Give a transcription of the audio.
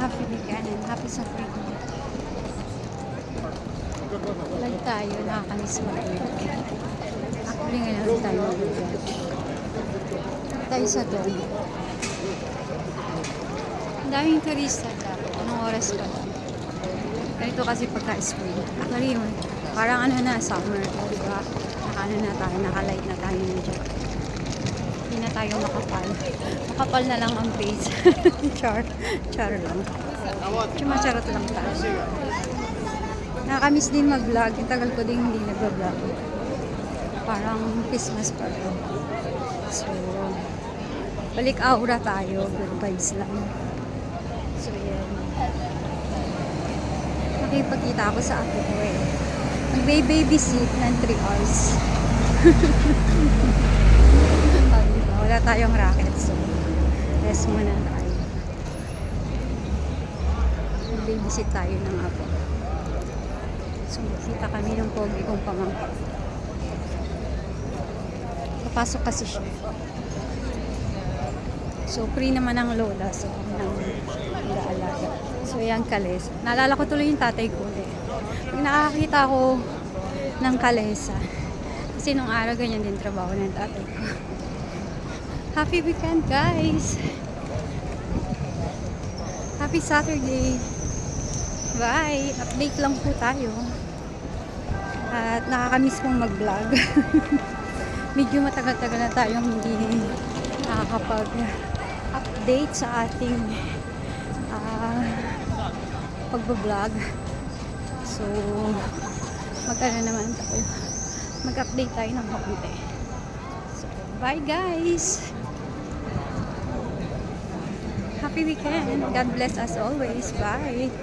Happy weekend and happy Saturday. Vlog tayo, nakakamiss mag-vlog. Actually, ngayon tayo mag-vlog. Tayo sa doon. Ang daming turista dapat. Anong oras pa lang? Ganito kasi pagka-spring. Actually, parang ano na, summer. Diba? Naka-ano na tayo, naka-light na tayo dyan. Hindi na tayo makapal. Makapal na lang ang face. Char lang. Charot lang tayo. Nakakamiss din mag-vlog. Yung tagal ko din hindi nag-vlog. Parang Christmas pa rin. So, balik aura tayo. Good vibes lang. So, yan. Nakipagkita ako sa ate ko eh. Mag-babysit ng 3 hours. Wala tayong racket. So, rest muna tayo. Mag-babysit tayo ng apo. So, kita kami ng pogi kong pamangkin. Papasok kasi siya. So, free naman ang lola. So, nang alaga. So, yan kalesa. Naalala ko tuloy yung tatay ko eh. Pag nakakita ko ng kalesa. Kasi nung araw ganyan din trabaho ng tatay ko. Happy weekend, guys! Happy Saturday! Bye! Update lang po tayo. At nakakamiss kong mag-vlog. Medyo matagal-tagal na tayong hindi nakakapag-update sa ating pag-vlog. So, mag-ano naman tayo. Mag-update tayo ng konti. So, bye guys! Happy weekend! God bless as always. Bye!